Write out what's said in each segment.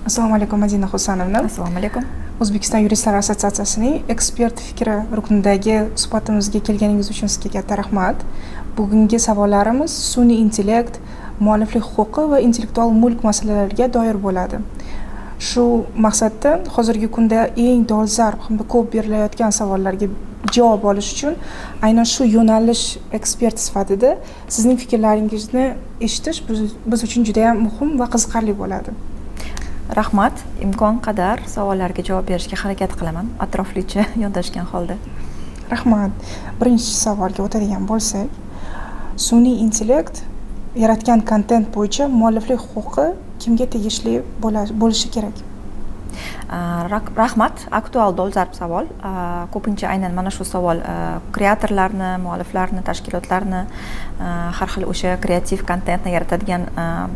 Assalomu alaykum, Madina Husanovna. Assalomu alaykum. O'zbekiston Yuristlar assotsiatsiyasining ekspert fikri ruknidagi suhbatimizga kelganingiz uchun sizga katta rahmat. Bugungi savollarimiz sun'iy intellekt, mualliflik huquqi va intellektual mulk masalalariga doir bo'ladi. Shu maqsadda hozirgi kunda eng dolzarb hamda ko'p berilayotgan savollarga javob olish uchun aynan shu yo'nalish ekspert sifatida sizning fikrlaringizni eshitish biz uchun juda ham muhim va qiziqarli bo'ladi. Rahmat. Imkon qadar savollarga javob berishga harakat qilaman, atroflicha yondashgan holda. Rahmat. Birinchi savolga o'tadigan bo'lsak, sun'iy intellekt yaratgan kontent bo'yicha mualliflik huquqi kimga tegishli bo'lishi kerak? Rahmat. Aktual dolzarb savol. Ko'pincha aynan mana shu savol kreatorlarni, mualliflarni, tashkilotlarni, har xil o'sha kreativ kontentni yaratadigan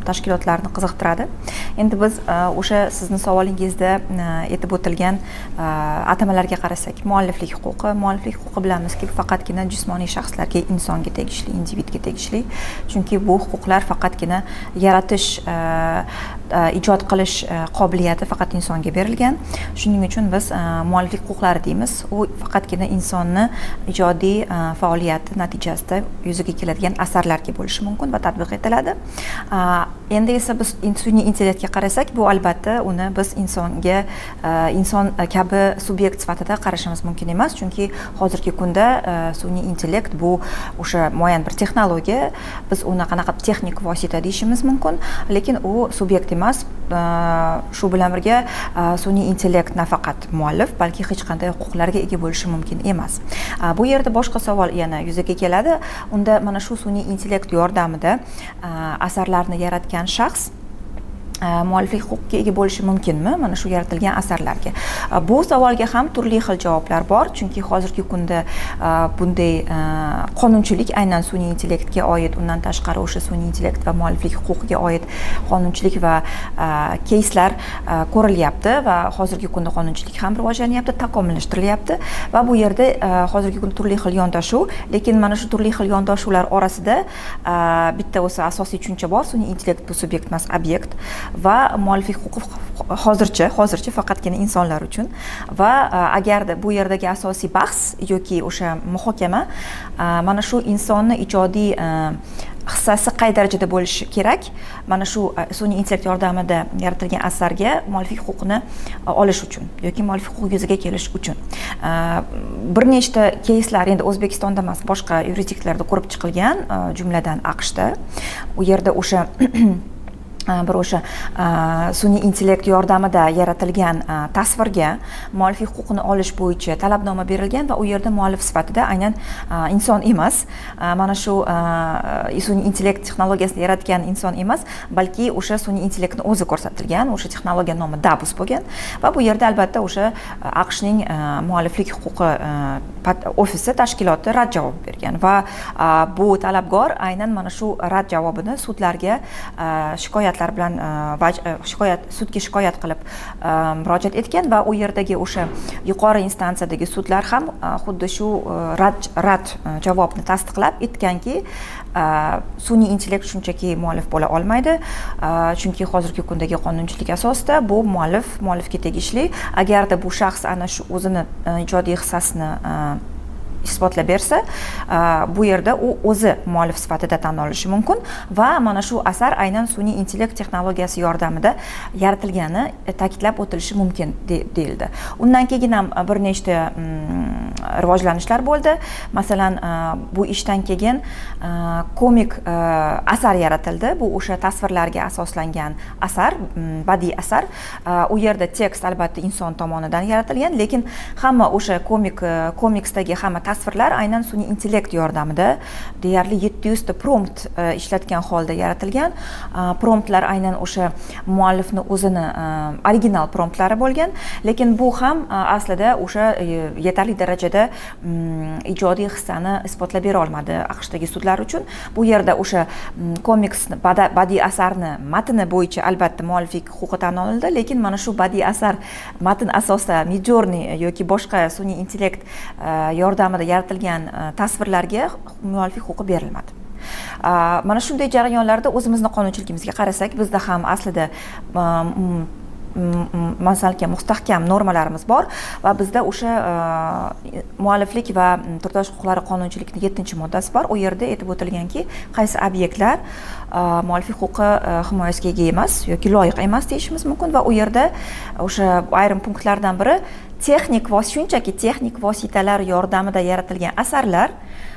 tashkilotlarni qiziqtiradi. Endi biz o'sha sizni savolingizda aytib o'tilgan atamalarga qarasak, mualliflik huquqi bilamizki, faqatgina jismoniy shaxslarga, insonga tegishli, individga tegishli. Chunki bu huquqlar faqatgina yaratish, ijod qilish qobiliyati faqat insonga berilgan. Shuning uchun biz mualliflik huquqlari deymiz. U faqatgina insonni ijodiy faoliyati natijasida yuzaga keladigan asarlarga bo'lishi mumkin va tatbiq etiladi. Endi esa biz sun'iy intellektga qarasak, bu albatta uni biz inson kabi subyekt sifatida qarashimiz mumkin emas, chunki hozirgi kunda sun'iy intellekt bu o'sha muayyan bir texnologiya. Biz uni qanaqa texnik vosita deyishimiz mumkin, lekin u subyekt emas. Shu bilan birga sun'iy intellekt nafaqat muallif, balki hech qanday huquqlarga ega bo'lishi mumkin emas. Bu yerda boshqa savol yana yuzaga keladi. Unda mana shu sun'iy intellekt yordamida asarlarni yaratgan shaxs mualliflik huquqiga ega bo'lishi mumkinmi mana shu yaratilgan asarlarga? Bu savolga ham turli xil javoblar bor, chunki hozirgi kunda bunday qonunchilik aynan sun'iy intellektga oid, undan tashqari o'sha sun'iy intellekt va mualliflik huquqiga oid qonunchilik va keyslar ko'rilyapti va hozirgi kunda qonunchilik ham rivojlanyapti, takomillashtirilyapti va bu yerda hozirgi kunda turli xil yondashuv, lekin mana shu turli xil yondashuvlar orasida bitta o'sha asosiy tushuncha bor: sun'iy intellekt bu subyekt emas, obyekt. Va mualliflik huquqi hozircha faqatgina insonlar uchun. Va agarda bu yerdagi asosiy bahs yoki o'sha muhokama mana shu insonni ijodiy hissasi qay darajada bo'lishi kerak, mana shu sun'iy intellekt yordamida yaratilgan asarga mualliflik huquqini olish uchun yoki mualliflik huquqi yuzaga kelish uchun. Bir nechta keyslar endi O'zbekistonda emas, boshqa yurisdiklarda ko'rib chiqilgan, jumladan AQShda. U yerda o'sha bir o'sha sun'iy intellekt yordamida yaratilgan tasvirga mualliflik huquqini olish bo'yicha talabnoma berilgan va u yerda muallif sifatida aynan inson emas, mana shu sun'iy intellekt texnologiyasini yaratgan inson emas, balki o'sha sun'iy intellektni o'zi ko'rsatilgan, o'sha texnologiya nomi DABUS bo'lgan va bu yerda albatta o'sha AQShning mualliflik huquqi ofisi tashkiloti rad javob bergan va bu talabgor aynan mana shu rad javobini sudlarga shikoyatlar bilan sudga shikoyat qilib murojaat etgan va u yerdagi o'sha yuqori instansiyadagi sudlar ham xuddi shu rad javobni tasdiqlab aytganki, sun'iy intellekt shunchaki muallif bo'la olmaydi, chunki hozirgi kundagi qonunchilik asosida bu muallifga tegishli. Agarda bu shaxs ana shu o'zini ijodiy hissasini isbotlab bersa, bu yerda u o'zi muallif sifatida tan olishi mumkin va mana shu asar aynan sun'iy intellekt texnologiyasi yordamida yaratilgani ta'kidlab o'tilishi mumkin deyildi. Undan keyin ham bir nechta rivojlanishlar bo'ldi. Masalan, bu ishdan keyin komik asar yaratildi. Bu o'sha tasvirlarga asoslangan asar, badiiy asar. U yerda tekst albatta inson tomonidan yaratilgan, lekin hamma o'sha komiksdagi hamma tasvirlar aynan sun'iy intellekt yordamida deyarli 700 ta prompt ishlatgan holda yaratilgan. Promptlar aynan o'sha muallifni o'zini original promptlari bo'lgan, lekin bu ham aslida o'sha yetarli darajada ijodiy hissani isbotlab bera olmadi AQShdagi sudlar uchun. Bu yerda o'sha komiksni, badiiy asarni matni bo'yicha albatta mualliflik huquqi tan olindi, lekin mana shu badiiy asar matn asosida Midjourney yoki boshqa sun'iy intellekt yordamida yaratilgan tasvirlarga mualliflik huquqi berilmadi. Mana shunday jarayonlarda o'zimizni qonunchiligimizga qarasak, bizda ham aslida masalan mustahkam normalarimiz bor va bizda o'sha mualliflik va turdosh huquqlari qonunchiligining 7-moddasi bor. U yerda aytib o'tilganki, qaysi obyektlar mualliflik huquqi himoyasiga ega emas yoki loyiq emas deyishimiz mumkin va u yerda o'sha ayrim punktlardan biri shunchaki texnik vositalar yordamida yaratilgan asarlar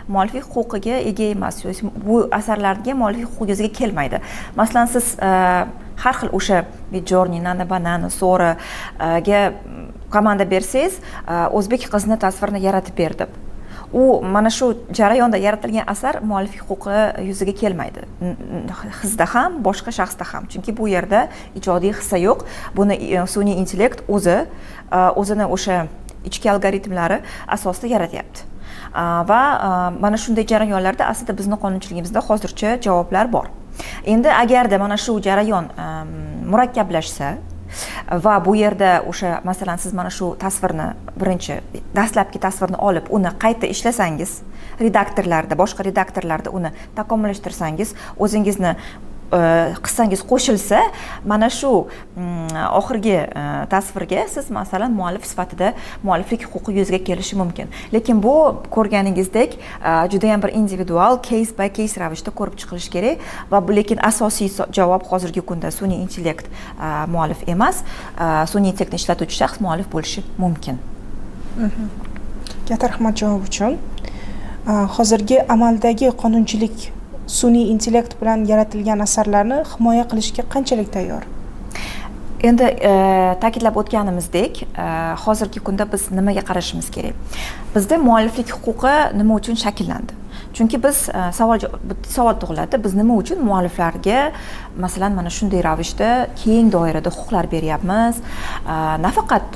mualliflik huquqiga ega emas. Bu asarlarga mualliflik huquqi o'ziga kelmaydi. Masalan, siz har xil o'sha Midjourney, Nana Banana, Soraga komanda bersangiz, o'zbek qizni tasvirini yaratib ber deb. U mana shu jarayonda yaratilgan asar mualliflik huquqi yuziga kelmaydi. Sizda ham, boshqa shaxsda ham. Chunki bu yerda ijodiy hissa yo'q. Buni sun'iy intellekt o'zini o'sha ichki algoritmlari asosida yaratyapti. Va mana shunday jarayonlarda aslida bizning qonunchiligimizda hozircha javoblar bor. Endi agarda mana shu jarayon murakkablashsa va bu yerda o'sha masalan siz mana shu tasvirni dastlabki tasvirni olib uni qayta ishlasangiz, boshqa redaktorlarda uni takomillashtirsangiz, o'zingizni qissangiz qo'shilsa, mana shu oxirgi tasvirga siz masalan muallif sifatida mualliflik huquqi yuzaga kelishi mumkin. Lekin bu ko'rganingizdek juda ham bir individual case by case ravishda ko'rib chiqilishi kerak va lekin asosiy javob hozirgi kunda sun'iy intellekt muallif emas, sun'iy intellektni ishlatuvchi shaxs muallif bo'lishi mumkin. Katta rahmat javob uchun. Hozirgi amaldagi qonunchilik sun'iy intellekt bilan yaratilgan asarlarni himoya qilishga qanchalik tayyor? Endi ta'kidlab o'tganimizdek, hozirgi kunda biz nimaga qarashimiz kerak? Bizda mualliflik huquqi nima uchun shakllandi? Chunki biz savol tug'iladi, biz nima uchun mualliflarga masalan mana shunday ravishda keng doirada huquqlar beryapmiz? Nafaqat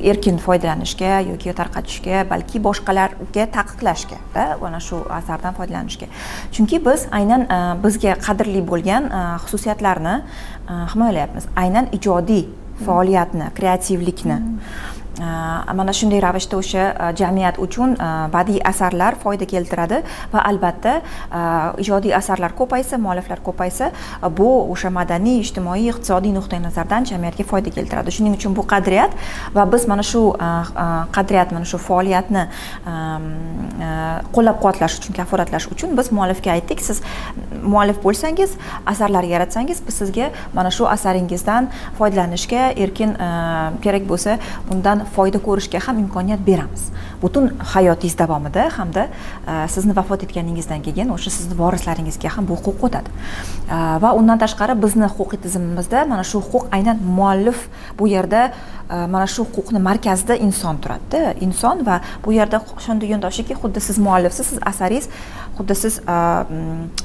erkin foydalanishga yoki tarqatishga, balki boshqalarga taqiqlashga, mana shu asardan foydalanishga. Chunki biz aynan bizga qadrli bo'lgan xususiyatlarni himoyalayapmiz. Aynan ijodiy faoliyatni, kreativlikni. Mana shunday ravishda o'sha jamiyat uchun badiiy asarlar foyda keltiradi va albatta ijodiy asarlar ko'paysa, mualliflar ko'paysa, bu o'sha madaniy, ijtimoiy, iqtisodiy nuqtai nazardan jamiyatga foyda keltiradi. Shuning uchun bu qadriyat va biz mana shu qadriyat, mana shu faoliyatni qo'llab-quvvatlash uchun, kafolatlash uchun biz muallifga aytdik, siz muallif bo'lsangiz, asarlar yaratsangiz, biz sizga mana shu asaringizdan foydalanishga erkin kerak bo'lsa, undan foyda ko'rishga ham imkoniyat beramiz. Butun hayotingiz davomida hamda sizni vafot etganingizdan keyin o'sha sizni vorislaringizga ham bu huquq o'tadi. Va undan tashqari bizni huquqiy tizimimizda mana shu huquq aynan muallif bu yerda mana shu huquqni markazida inson turadi. Inson va bu yerda shunday yondoshiki, xuddi siz muallifsiz, siz asaringiz xuddi siz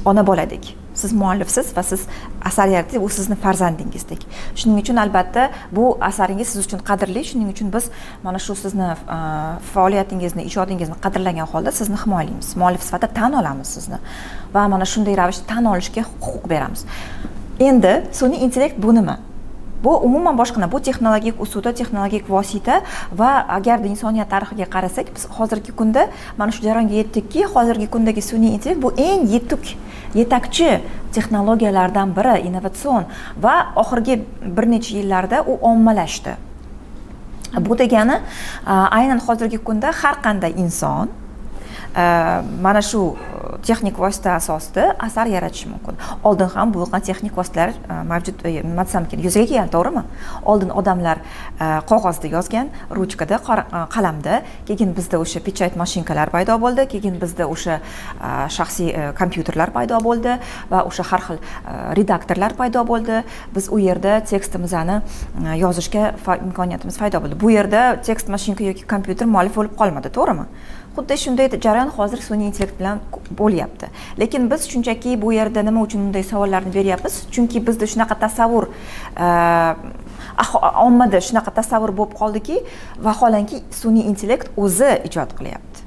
ona boladek. Siz muallifsiz va siz asar yaratasiz, u sizni farzandingizdek. Shuning uchun albatta bu asaringiz siz uchun qadrli. Shuning uchun biz mana shu sizni faoliyatingizni, ijodingizni qadrlagan holda sizni himoyalaymiz. Muallif sifatida tan olamiz sizni va mana shunday ravishda tan olishga huquq beramiz. Endi sun'iy intellekt bu nima? Bu umuman boshqa, bu texnologik usulda, texnologik vosita va agarda insoniyat tarixiga qarasak, biz hozirgi kunda mana shu jarayonga yetdikki, hozirgi kundagi sun'iy intellekt bu eng yetakchi texnologiyalardan biri, innovatsion va oxirgi bir necha yillarda u ommalashdi. Bu degani aynan hozirgi kunda har qanday inson mana shu texnik vosita asosida asar yaratish mumkin. Oldin ham bo'lgan texnik vositalar mavjud, nima desam kerak, yuzaga kelgan, to'g'rimi? Oldin odamlar qog'ozda yozgan, ruchkada, qalamda, keyin bizda o'sha pechat mashinkalar paydo bo'ldi, keyin bizda o'sha shaxsiy kompyuterlar paydo bo'ldi va o'sha har xil redaktorlar paydo bo'ldi. Biz u yerda tekstimizni yozishga imkoniyatimiz paydo bo'ldi. Bu yerda tekst mashinka yoki kompyuter muallif bo'lib qolmadi, to'g'rimi? Xuddi shunday jarayon hozir sun'iy intellekt bilan bo'lyapti. Lekin biz shunchaki bu yerda nima uchun bunday savollarni beryapmiz? Chunki bizda shunaqa tasavvur ommada shunaqa tasavvur bo'lib qoldiki, vaholanki sun'iy intellekt o'zi ijod qilyapti.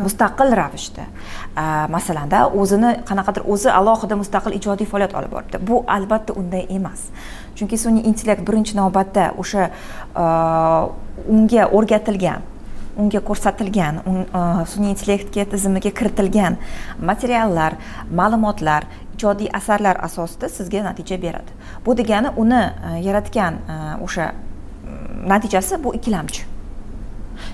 Mustaqil ravishda. Masalanda o'zini qanaqadir o'zi alohida mustaqil ijodiy faoliyat olib boribdi. Bu albatta unday emas. Chunki sun'iy intellekt birinchi navbatda o'sha unga o'rgatilgan unga ko'rsatilgan sun'iy intellektga tizimiga kiritilgan materiallar, ma'lumotlar, ijodiy asarlar asosida sizga natija beradi. Bu degani uni yaratgan o'sha natijasi bu ikkilamchi.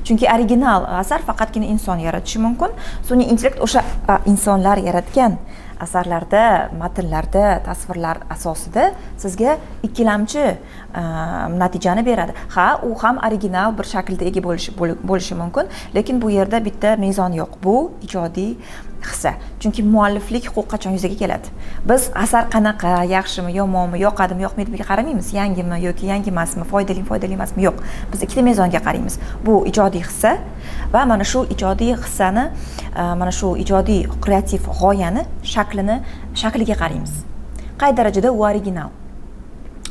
Chunki original asar faqatgina inson yaratishi mumkin. Sun'iy intellekt o'sha insonlar yaratgan asarlarda, matnlarda, tasvirlar asosida sizga ikkilamchi natijani beradi. Ha, u ham original bir shaklda ega bo'lishi mumkin, lekin bu yerda bitta mezon yo'q. Bu ijodiy hissa. Chunki mualliflik huquqi qachon yuzaga keladi? Biz asar qanaqa, yaxshimi, yomonmi, yoqadimi, yoqmaydimi qaramaymiz. Yangimi yoki yangi emasmi, foydali emasmi? Yo'q. Biz ikkita mezonga qaraymiz. Bu ijodiy hissa va mana shu ijodiy hissani, mana shu ijodiy kreativ g'oyani shakliga qaraymiz. Qay darajada u original?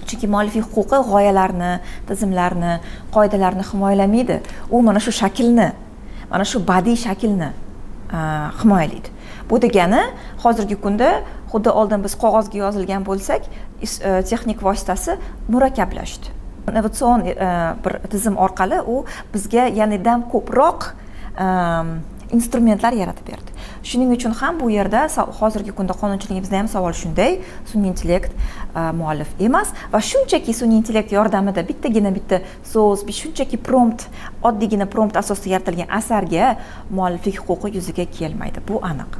Chunki mualliflik huquqi g'oyalarni, tizimlarni, qoidalarni himoyalamaydi. U mana shu shaklni, mana shu badiiy shaklni himoyalaydi. Bu degani hozirgi kunda xuddi oldin biz qog'ozga yozilgan bo'lsak, texnik vositasi murakkablashdi. Innovatsion bir tizim orqali u bizga yanada ko'proq instrumentlar yaratib berdi. Shuning uchun ham bu yerda hozirgi kunda qonunchiligimizda ham savol shunday: sun'iy intellekt muallif emas va shunchaki sun'iy intellekt yordamida bitta so'z, shunchaki prompt, oddiygina prompt asosida yaratilgan asarga mualliflik huquqi yuzaga kelmaydi. Bu aniq.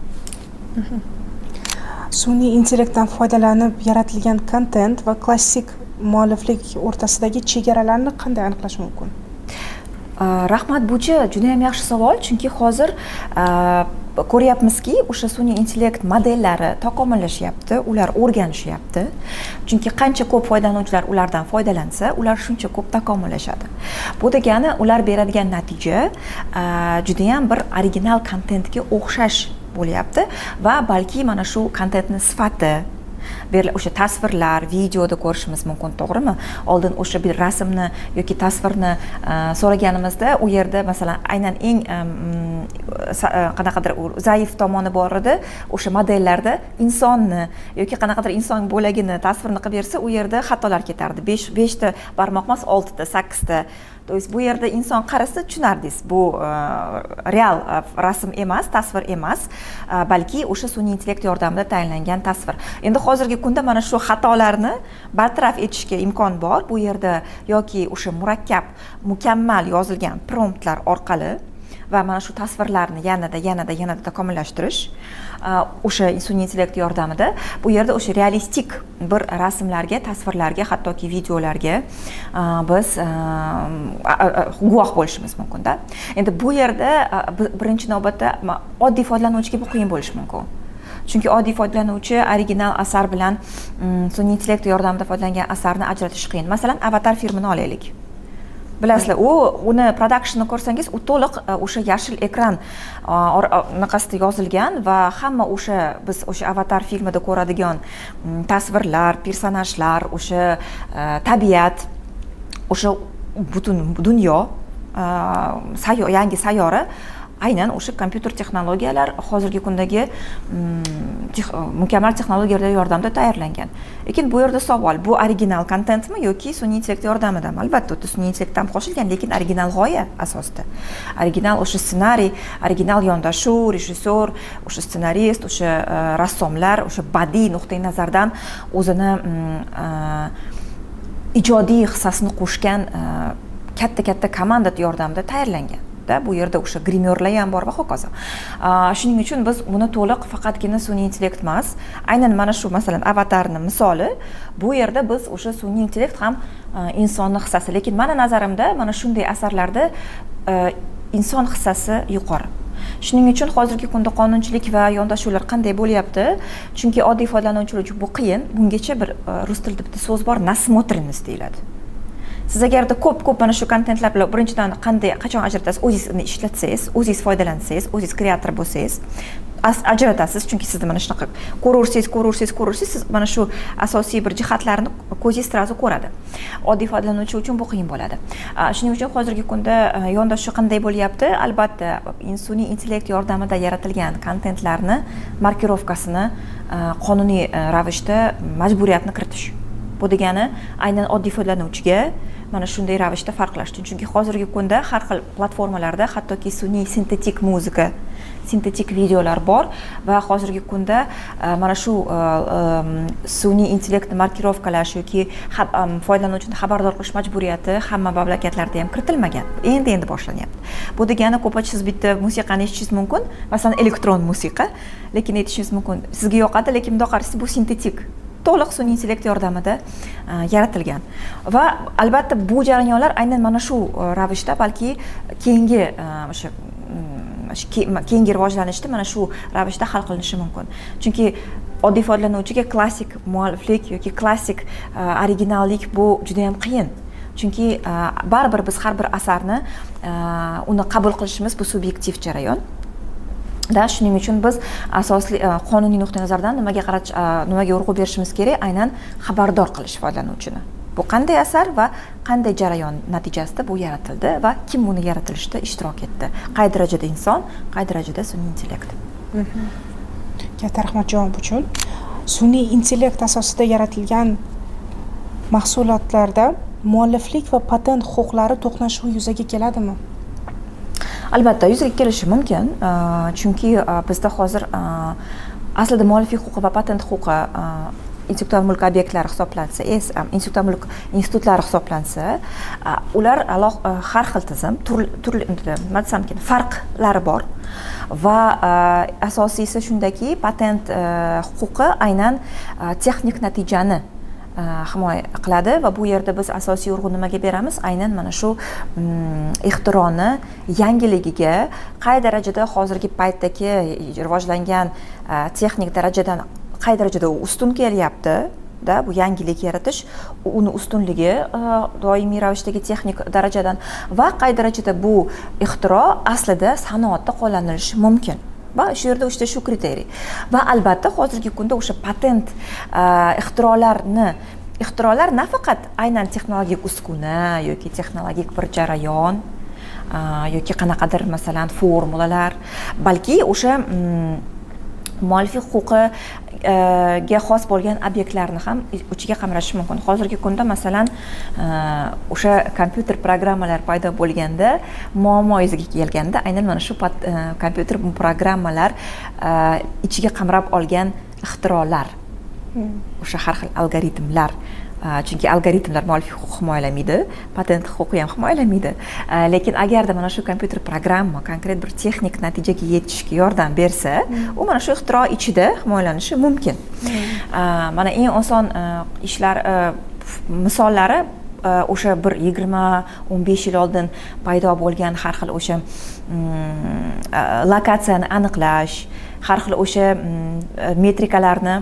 Sun'iy intellektdan foydalanib yaratilgan kontent va klassik mualliflik o'rtasidagi chegaralarni qanday aniqlash mumkin? Rahmat, bu juda ham yaxshi savol, chunki hozir ko'ryapmizki, o'sha sun'iy intellekt modellari takomillashyapti, ular o'rganishyapti. Chunki qancha ko'p foydalanuvchilar ulardan foydalansa, ular shuncha ko'p takomillashadi. Bu degani ular beradigan natija juda ham bir original kontentga o'xshash bo'lyapti va balki mana shu kontentning sifati, o'sha tasvirlar, videoda ko'rishimiz mumkin, to'g'rimi? Oldin o'sha bir rasmni yoki tasvirni so'raganimizda, u yerda masalan aynan eng qanaqadir zaif tomoni bor edi, o'sha modellarda insonni yoki qanaqadir inson bo'lagini tasvirni qilib bersa, u yerda xatolar ketardi. 5 ta barmoq emas, 6 ta, 8 ta. Bu yerda inson qarasa tushunardingiz, bu real rasm emas, tasvir emas, balki o'sha sun'iy intellekt yordamida tayinlangan tasvir. Endi hozirgi kunda mana shu xatolarni bartaraf etishga imkon bor. Bu yerda yoki o'sha murakkab, mukammal yozilgan promptlar orqali va mana shu tasvirlarni yanada takomillashtirish o'sha sun'iy intellekt yordamida bu yerda o'sha realistik bir rasmlarga, tasvirlarga, hattoki videolarga biz guvoh bo'lishimiz mumkin-da. Endi bu yerda birinchi navbatda oddiy foydalanuvchiga bu qiyin bo'lishi mumkin. Chunki oddiy foydalanuvchi original asar bilan sun'iy intellekt yordamida foydalangan asarni ajratish qiyin. Masalan, Avatar filmini olaylik. Bilasizlar, uni productionni ko'rsangiz, u to'liq o'sha yashil ekran naqasida yozilgan va hamma biz o'sha Avatar filmida ko'radigan tasvirlar, personajlar, o'sha tabiat, o'sha butun dunyo, yangi sayyora aynan o'sha kompyuter texnologiyalar hozirgi kundagi mukammal texnologiyalar yordamida tayyorlangan. Lekin bu yerda savol, bu original kontentmi yoki sun'iy intellekt yordamidami? Albatta, sun'iy intellektdan qo'shilgan, lekin original g'oya asosida. Original o'sha ssenariy, original yondashuv, rejissyor, o'sha ssenarist, o'sha rassomlar, o'sha badiiy nuqtai nazardan o'zini ijodiy hissasini qo'shgan katta komanda yordamida tayyorlangan. Bu yerda o'sha grimyorlar ham bor va hokazo. Shuning uchun biz buni to'liq faqatgina sun'iy intellekt emas, aynan mana shu masalan Avatarning misoli, bu yerda biz o'sha sun'iy intellekt ham insonning hissasi, lekin meni nazarimda mana shunday asarlarda inson hissasi yuqori. Shuning uchun hozirgi kunda qonunchilik va yondashuvlar qanday bo'lyapti? Chunki oddiy foydalanuvchilar uchun bu qiyin. Bungacha bir rus tilida bitta so'z bor, nasmotrенность deyiladi. Siz agarda ko'p mana shu kontentlar bilan birinchidan qachon ajratasiz, o'zingizni ishlatsangiz, o'zingiz foydalansangiz, o'zingiz kreator bo'lsangiz, ajratasiz, chunki sizni mana shunaqa ko'rursiz, siz mana shu asosiy bir jihatlarni ko'zingiz sразу ko'radi. Oddiy foydalanuvchi uchun bu qiyin bo'ladi. Shuning uchun hozirgi kunda yondashuv qanday bo'lyapti? Albatta, sun'iy intellekt yordamida yaratilgan kontentlarni markirovkasini qonuniy ravishda majburiyatni kiritish. Bu degani aynan oddiy foydalanuvchiga mana shunday ravishda farqlash uchun. Chunki hozirgi kunda har xil platformalarda hattoki sun'iy sintetik muzika, sintetik videolar bor va hozirgi kunda mana shu sun'iy intellektni markirovkalash yoki foydalanuvchini xabardor qilish majburiyati hamma mamlakatlarda ham kiritilmagan. Endi boshlanyapti. Bu degani ko'pincha siz bitta musiqani eshitishingiz mumkin, masalan elektron musiqa, lekin aytishingiz mumkin sizga yoqadi, lekin bundoq qarasiz bu sintetik, to'liq sun'iy intellekt yordamida yaratilgan. Va albatta bu jarayonlar aynan mana shu ravishda balki keyingi o'sha keyingi rivojlanishda mana shu ravishda hal qilinishi mumkin. Chunki oddiy foydalanuvchiga klassik mualliflik yoki klassik originallik bu juda ham qiyin. Chunki baribir biz har bir asarni uni qabul qilishimiz bu subyektiv jarayon. Shuning uchun biz asosli qonuniy nuqtai nazardan nimaga urg'u berishimiz kerak? Aynan xabardor qilish foydalanuvchini. Bu qanday asar va qanday jarayon natijasida bu yaratildi va kim buni yaratilishda ishtirok etdi? Qay darajada inson, qay darajada sun'iy intellekt? Katta rahmat javob uchun. Sun'iy intellekt asosida yaratilgan mahsulotlarda mualliflik va patent huquqlari to'qnashuvi yuzaga keladimi? Albatta yuzaga kelishi mumkin. Chunki bizda hozir aslida mualliflik huquqi va patent huquqi intellektual mulk obyektlari hisoblansa, intellektual mulk institutlari hisoblansa, ular har xil tizim, turli nima desam ekan, farqlari bor. Va asosiysi shundaki, patent huquqi aynan texnik natijani himoya qiladi va bu yerda biz asosiy urg'u nimaga beramiz? Aynan mana shu ixtironi yangiligiga, qay darajada hozirgi paytdagi rivojlangan texnik darajadan qay darajada u ustun kelyapti, bu yangilik yaratish, uni ustunligi doimiy ravishdagi texnik darajadan va qay darajada bu ixtiro aslida sanoatda qo'llanilishi mumkin. Va shu yerda shu kriteriy. Va albatta hozirgi kunda o'sha patent ixtirolar nafaqat aynan texnologik uskuna yoki texnologik bir jarayon yoki qanaqadir masalan formulalar, balki o'sha mualliflik huquqiga xos bo'lgan obyektlarni ham ichiga qamrashi mumkin. Hozirgi kunda masalan o'sha kompyuter programmalar paydo bo'lganda, muammo yuzaga kelganda aynan mana shu kompyuter programmalar ichiga qamrab olgan ixtirolar, o'sha har xil algoritmlar. Chunki algoritmlar mualliflik huquqi himoyalamaydi, patent huquqi ham himoyalamaydi. Lekin agarda mana shu kompyuter programma konkret bir texnik natijaga yetishga yordam bersa, u mana shu ixtiro ichida himoyalanishi mumkin. Mana eng oson ishlar misollari o'sha bir 20-15 yil oldin paydo bo'lgan har xil o'sha lokatsiyani aniqlash, har xil o'sha metrikalarni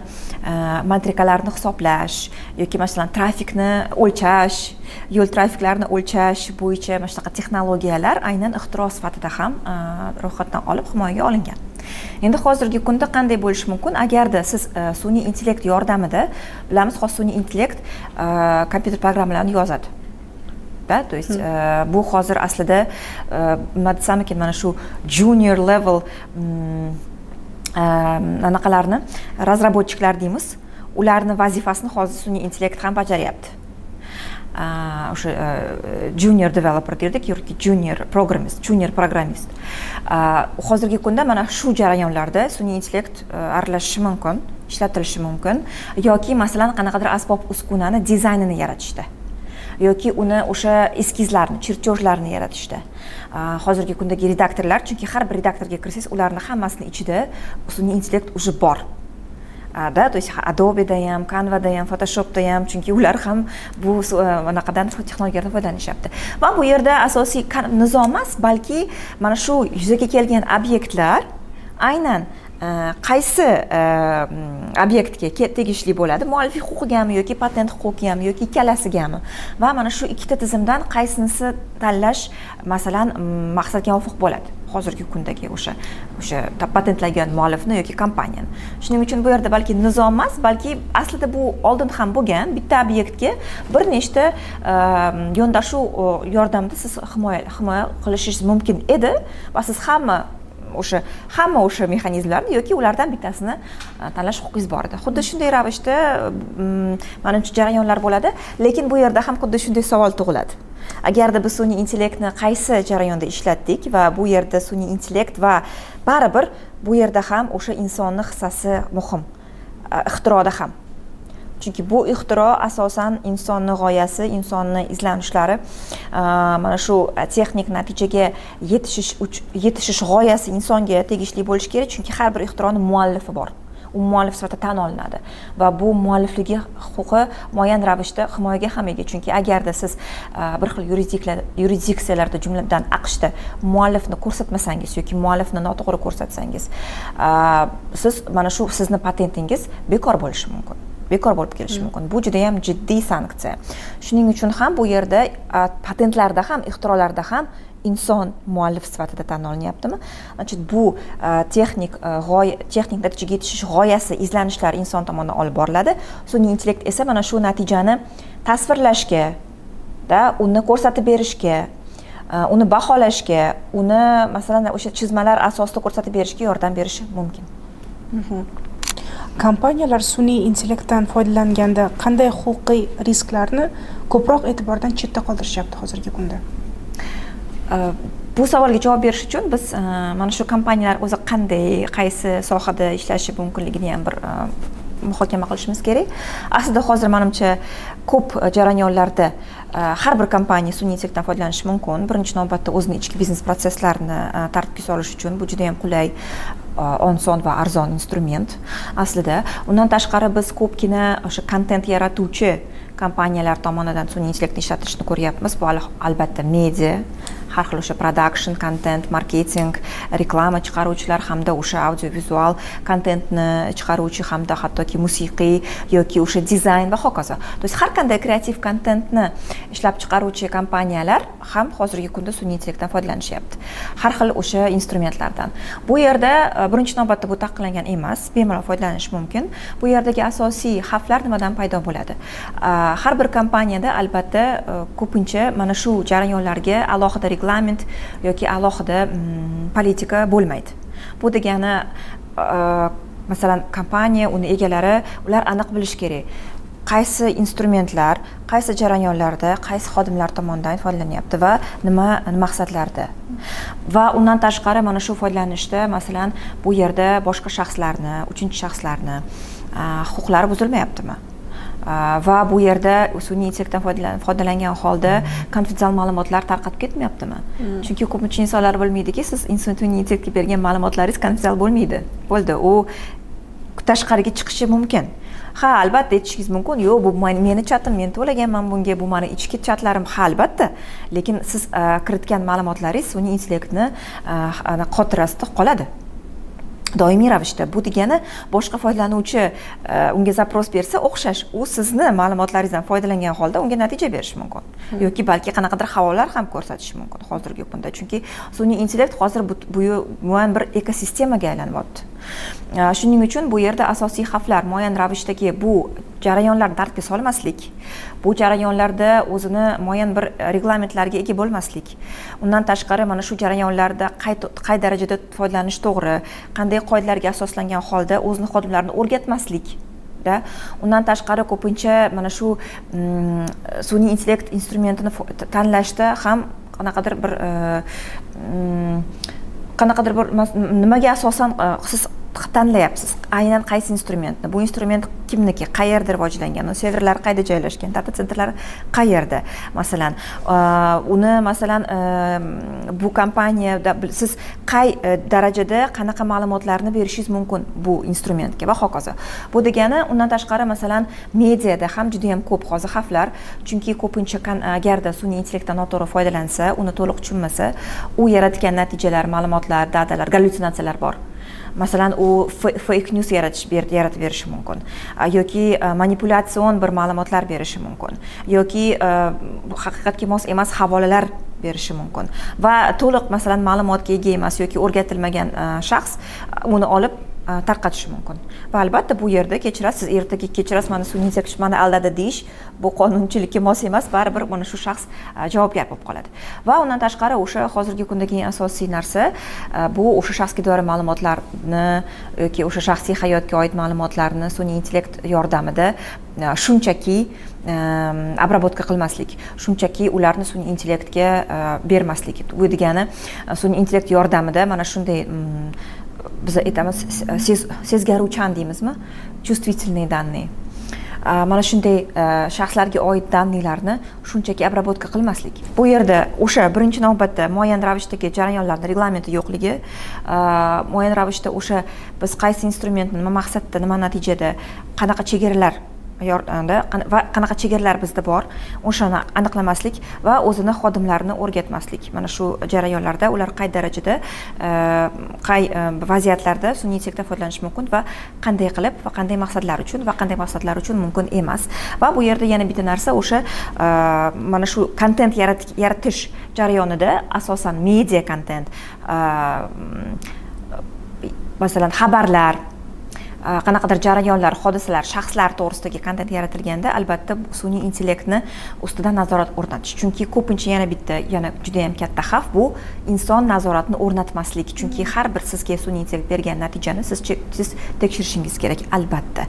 hisoblash yoki masalan trafikni o'lchash, yo'l trafiklarini o'lchash bo'yicha mana shunaqa texnologiyalar aynan ixtiro sifatida ham ro'yxatdan olib himoyaga olingan. Endi hozirgi kunda qanday bo'lishi mumkin? Agarda siz sun'iy intellekt yordamida, bilamiz, sun'iy intellekt kompyuter programmalarni yozadi. То есть bu hozir aslida nima desam ekan, mana shu junior level anaqalarni razraботчиклар deymiz, ularni vazifasini hozir sun'iy intellekt ham bajaryapti. O'sha junior developer derdik yoki junior programmist. Hozirgi kunda mana shu jarayonlarda sun'iy intellekt aralashishi mumkin, ishlatilishi mumkin yoki masalan qanaqadir asbob uskunani dizaynini yaratishda yoki uni o'sha eskizlarni, chertejlarni yaratishda. Hozirgi kundagi redaktorlar, chunki har bir redaktorga kirsangiz, ularning hammasini ichida sun'iy intellekt уже bor. То есть Adobe'da ham, Canva'da ham, Photoshop'da ham, chunki ular ham bu anaqadan texnologiyalardan foydalanishyapti. Va bu yerda asosiy nizom emas, balki mana shu yuzaga kelgan obyektlar aynan qaysi obyektga tegishli bo'ladi, mualliflik huquqigami yoki patent huquqigami yoki ikkalasigami, va mana shu ikkita tizimdan qaysinisi tanlash masalan maqsadga muvofiq bo'ladi hozirgi kundagi o'sha patentlagan muallifni yoki kompaniyani. Shuning uchun bu yerda balki nizom emas, balki aslida bu oldin ham bo'lgan, bitta obyektga bir nechta yondashuv yordamida siz himoya qilishingiz mumkin edi va siz hamma o'sha hamma o'sha mexanizmlarni yoki ulardan bittasini tanlash huquqingiz bor edi. Xuddi shunday ravishda menimcha jarayonlar bo'ladi, lekin bu yerda ham xuddi shunday savol tug'iladi. Agarda biz sun'iy intellektni qaysi jarayonda ishlatdik va bu yerda sun'iy intellekt va baribir bu yerda ham o'sha insonni hissasi muhim, ixtiroda ham. Chunki bu ixtiro asosan insonni g'oyasi, insonni izlanishlari, mana shu texnik natijaga yetishish g'oyasi insonga tegishli bo'lishi kerak, chunki har bir ixtironi muallifi bor. U muallif sifatida tan olinadi va bu muallifligi huquqi muayyan ravishda himoyaga ham ega. Chunki agarda siz bir xil yurisdiksiyalarda, jumladan AQShda muallifni ko'rsatmasangiz yoki muallifni noto'g'ri ko'rsatsangiz, siz mana shu sizni patentingiz bekor bo'lishi mumkin. Bekor bo'lib kelishi mumkin. Bu juda ham jiddiy sanksiya. Shuning uchun ham bu yerda patentlarda ham, ixtirolarda ham inson muallif sifatida tan olinyaptimi? Bu texnik natijaga yetishish g'oyasi, izlanishlar inson tomonidan olib boriladi. Sun'iy intellekt esa mana shu natijani tasvirlashga, uni ko'rsatib berishga, uni baholashga, uni masalan o'sha chizmalar asosida ko'rsatib berishga yordam berishi mumkin. Kompaniyalar sun'iy intellektdan foydalanganda qanday huquqiy risklarni ko'proq e'tibordan chetda qoldirishyapti hozirgi kunda? Bu savolga javob berish uchun biz mana shu kompaniyalar o'zi qaysi sohada ishlashi mumkinligini ham bir muhokama qilishimiz kerak. Aslida hozir menimcha ko'p jarayonlarda har bir kompaniya sun'iy intellektdan foydalanishi mumkin. Birinchi navbatda o'zining ichki biznes prosesslarini tartibga solish uchun bu juda ham qulay, oson va arzon instrument aslida. Undan tashqari biz ko'pgina o'sha kontent yaratuvchi kompaniyalar tomonidan sun'iy intellektni ishlatishni ko'ryapmiz. Bu albatta media, har xil o'sha production, content, marketing, reklama chiqaruvchilar hamda o'sha audiovizual kontentni chiqaruvchi hamda hattoki musiqiy yoki o'sha dizayn va hokazo. To есть har qanday kreativ kontentni ishlab chiqaruvchi kompaniyalar ham hozirgi kunda sun'iy intellektdan foydalanishyapti. Har xil o'sha instrumentlardan. Bu yerda birinchi navbatda bu taqiqlangan emas, bemalol foydalanish mumkin. Bu yerdagi asosiy xavflar nimadan paydo bo'ladi? Har bir kompaniyada albatta ko'pincha mana shu jarayonlarga alohida reglament yoki alohida politika bo'lmaydi. Bu degani masalan kompaniya, uni egalari ular aniq bilish kerak. Qaysi instrumentlar, qaysi jarayonlarda, qaysi xodimlar tomonidan foydalanyapti va nima maqsadlarda. Va undan tashqari mana shu foydalanishda masalan bu yerda boshqa shaxslarni, uchinchi shaxslarni huquqlari buzilmayaptimi? Va bu yerda sun'iy intellektdan foydalangan holda konfidensial ma'lumotlar tarqatib ketmayaptimi? Chunki ko'pincha insonlar bilmaydiki, siz sun'iy intellektga bergan ma'lumotlaringiz konfidensial bo'lmaydi. Bo'ldi, u tashqariga chiqishi mumkin. Ha, albatta aytishingiz mumkin, yo'q, bu meni chatim, men to'laganman bunga, bu meni ichki chatlarim. Ha, albatta. Lekin siz kiritgan ma'lumotlaringiz sun'iy intellektni xotirasida qoladi. Doimiy ravishda. Bu degani boshqa foydalanuvchi unga zapros bersa, o'xshash, u sizni ma'lumotlaringizdan foydalangan holda unga natija berishi mumkin. Yoki balki qanaqadir havolar ham ko'rsatishi mumkin hozirgi kunda. Chunki sun'iy intellekt hozir bu muayyan bir ekosistemaga aylanyapti. Shuning uchun bu yerda asosiy xavflar muayyan ravishdagi bu jarayonlarni tartibga solmaslik, bu jarayonlarda o'zini muayyan bir reglamentlarga ega bo'lmaslik. Undan tashqari mana shu jarayonlarda qay darajada foydalanish to'g'ri, qanday qoidalarga asoslangan holda o'zini xodimlarini o'rgatmaslik. Undan tashqari ko'pincha mana shu sun'iy intellekt instrumentini tanlashda ham qanaqadir bir nimaga asosan siz tanlayapsiz? Aynan qaysi instrumentni? Bu instrument kimniki? Qayerda rivojlangan? Serverlar qayerda joylashgan? Data sentrlari qayerda? Masalan, uni masalan bu kompaniyada siz qay darajada qanaqa ma'lumotlarni berishingiz mumkin bu instrumentga va hokazo. Bu degani undan tashqari masalan mediada ham juda ham ko'p hozir xavflar, chunki ko'pincha agarda sun'iy intellektdan noto'g'ri foydalansa, uni to'liq tushunmasa, u yaratgan natijalar, ma'lumotlar, datalar, gallyutsinatsiyalar bor. Masalan, u fake news yaratib berishi mumkin yoki manipulyatsion bir ma'lumotlar berishi mumkin yoki haqiqatga mos emas havolalar berishi mumkin va to'liq masalan ma'lumotga ega emas yoki o'rgatilmagan shaxs uni olib tarqatishi mumkin. Va albatta bu yerda kechirasiz, ertaga kechirasiz, mana sun'iy intellekt mani aldadi deyish bu qonunchilikka mos emas, baribir mana shu shaxs javobgar bo'lib qoladi. Va undan tashqari o'sha hozirgi kundagi eng asosiy narsa bu o'sha shaxsga doir ma'lumotlarni yoki o'sha shaxsiy hayotga oid ma'lumotlarni sun'iy intellekt yordamida shunchaki обработка qilmaslik, shunchaki ularni sun'iy intellektga bermaslik. Bu degani sun'iy intellekt yordamida mana shunday biz aytamiz sezgaruvchan deymizmi, чувствительные данные. Mana shunday shaxslarga oid dannilarni shunchaki обработка qilmaslik. Bu yerda o'sha birinchi navbatda muayyan ravishdagi jarayonlarning reglamenti yo'qligi, muayyan ravishda o'sha biz qaysi instrumentni nima maqsadda, nima natijada, qanaqa chegaralar va qanaqa chegaralar bizda bor, o'shani aniqlamaslik va o'zini xodimlarini o'rgatmaslik. Mana shu jarayonlarda ular qay darajada, qay vaziyatlarda sun'iy intellektdan foydalanish mumkin va qanday qilib va qanday maqsadlar uchun va qanday maqsadlar uchun mumkin emas. Va bu yerda yana bitta narsa o'sha mana shu kontent yaratish jarayonida asosan media kontent, masalan xabarlar, qanaqadir jarayonlar, hodisalar, shaxslar to'g'risidagi kontent yaratilganda albatta sun'iy intellektni ustidan nazorat o'rnatish. Chunki ko'pincha yana juda ham katta xavf bu inson nazoratini o'rnatmaslik. Chunki har bir sizga sun'iy intellekt bergan natijani siz tekshirishingiz kerak albatta.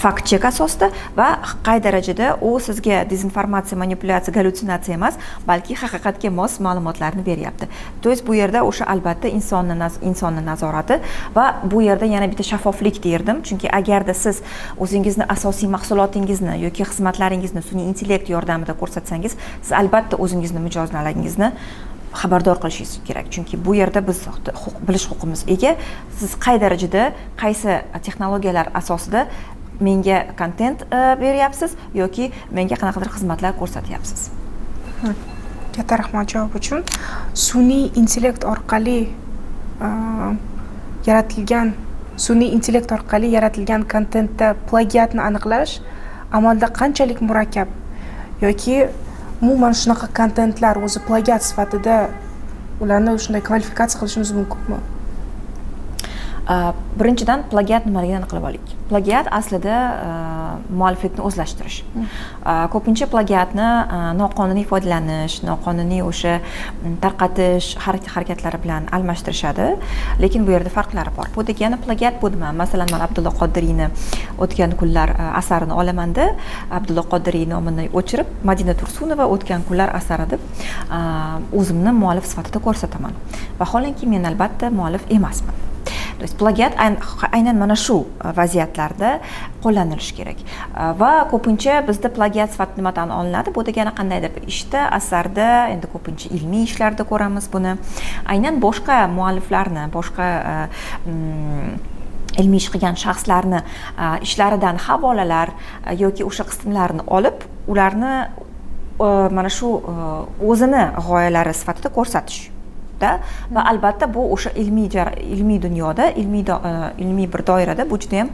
Fakt chek asosida va qay darajada u sizga dezinformatsiya, manipulyatsiya, gallyutsinatsiya emas, balki haqiqatga mos ma'lumotlarni beryapti. To есть bu yerda o'sha albatta insonni nazorati va bu yerda yana bitta shaffoflik derdim. Chunki agarda siz o'zingizni asosiy mahsulotingizni yoki xizmatlaringizni sun'iy intellekt yordamida ko'rsatsangiz, siz albatta o'zingizni mijozlaringizni xabardor qilishingiz kerak. Chunki bu yerda biz bilish huquqimiz ega. Siz qay darajada, qaysi texnologiyalar asosida menga kontent beryapsiz yoki menga qanaqadir xizmatlar ko'rsatyapsiz. Katta rahmat javob uchun. Sun'iy intellekt orqali yaratilgan kontentda plagiatni aniqlash amalda qanchalik murakkab yoki umuman shunaqa kontentlar o'zi plagiat sifatida ularni shunday kvalifikatsiya qilishimiz mumkinmi? Birinchidan plagiat nimaligini aniqlab olaylik. Plagiat aslida mualliflikni o'zlashtirish. Ko'pincha plagiatni noqonuniy foydalanish, noqonuniy o'sha tarqatish harakatlari bilan almashtirishadi, lekin bu yerda farqlari bor. Bu degani plagiat bu nima? Masalan, men Abdulla Qodiriyni o'tgan kunlar asarini olamanda, Abdulla Qodiriy nomini o'chirib, Madina Tursunova o'tgan kunlar asari deb o'zimni muallif sifatida ko'rsataman. Vaholanki men albatta muallif emasman. Plagiat aynan mana shu vaziyatlarda qo'llanilishi kerak. Va ko'pincha bizda plagiat sifatida nima tan olinadi? Bu degani qandaydir bir ishda, asarda, endi ko'pincha ilmiy ishlarda ko'ramiz buni. Aynan boshqa mualliflarni, boshqa ilmiy ish qilgan shaxslarni ishlaridan havolalar yoki o'sha qismlarni olib, ularni mana shu o'zini g'oyalari sifatida ko'rsatish. Va albatta bu o'sha ilmiy dunyoda, ilmiy bir doirada bu juda ham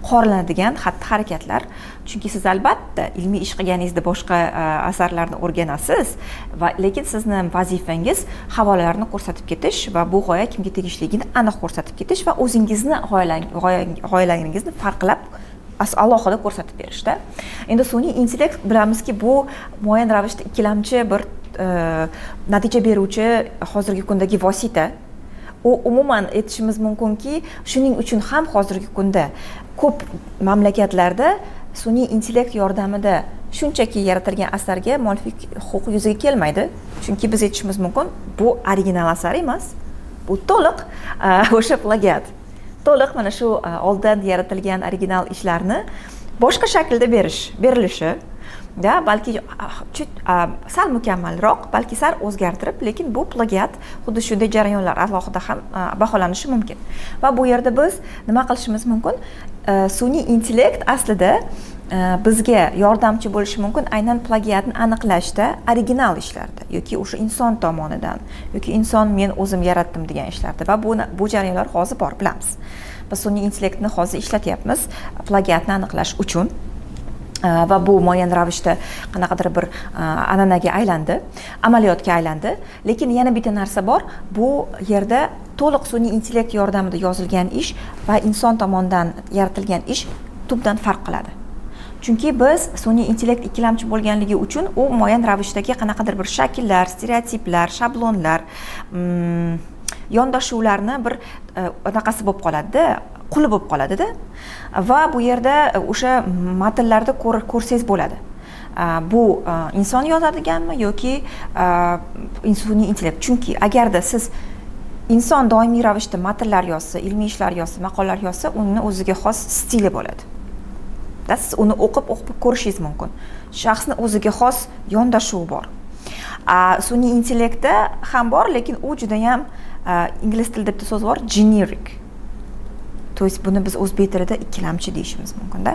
qoralanadigan xatti-harakatlar. Chunki siz albatta ilmiy ish qilganingizda boshqa asarlarni o'rganasiz va lekin sizni vazifangiz havolalarni ko'rsatib ketish va bu g'oya kimga tegishligini aniq ko'rsatib ketish va o'zingizni g'oyalaringizni farqlab alohida ko'rsatib berishda. Endi sun'iy intellekt bilamizki, bu muayyan ravishda ikkilamchi bir natija beruvchi hozirgi kundagi vosita. U umuman aytishimiz mumkinki, shuning uchun ham hozirgi kunda ko'p mamlakatlarda sun'iy intellekt yordamida shunchaki yaratilgan asarga mualliflik huquqi yuzaga kelmaydi. Chunki biz aytishimiz mumkin, bu original asar emas. Bu to'liq o'sha plagiat. To'liq mana shu oldin yaratilgan original ishlarni boshqa shaklda berilishi, balki sal mukammalroq, balki sal o'zgartirib, lekin bu plagiat, xuddi shunday jarayonlar alohida ham baholanishi mumkin. Va bu yerda biz nima qilishimiz mumkin? Sun'iy intellekt aslida bizga yordamchi bo'lishi mumkin aynan plagiatni aniqlashda, original ishlarda yoki o'sha inson tomonidan yoki inson men o'zim yaratdim degan ishlarda. Va bu jarayonlar hozir bor, bilamiz. Biz sun'iy intellektni hozir ishlatyapmiz plagiatni aniqlash uchun. va bu muayyan ravishda qanaqadir bir an'anaga aylandi, amaliyotga aylandi. Lekin yana bitta narsa bor, bu yerda to'liq sun'iy intellekt yordamida yozilgan ish va inson tomonidan yaratilgan ish tubdan farq qiladi. Chunki biz sun'iy intellekt ikkilamchi bo'lganligi uchun u muayyan ravishdagi qanaqadir bir shakllar, stereotiplar, shablonlar, yondashuvlarni bir anaqasi bo'lib qoladi-da, quli bo'lib qoladi-da. Va bu yerda o'sha matnlarda ko'rsangiz bo'ladi. Bu inson yozadiganmi yoki sun'iy intellekt? Chunki agarda siz inson doimiy ravishda matnlar yozsa, ilmiy ishlar yozsa, maqolalar yozsa, uni o'ziga xos stili bo'ladi. Siz uni o'qib ko'rishingiz mumkin. Shaxsning o'ziga xos yondashuvi bor. Sun'iy intellektda ham bor, lekin u juda ham ingliz tilida bitta so'z bor, generic. То есть buni biz o'zbek tilida ikkilamchi deyishimiz mumkin-da.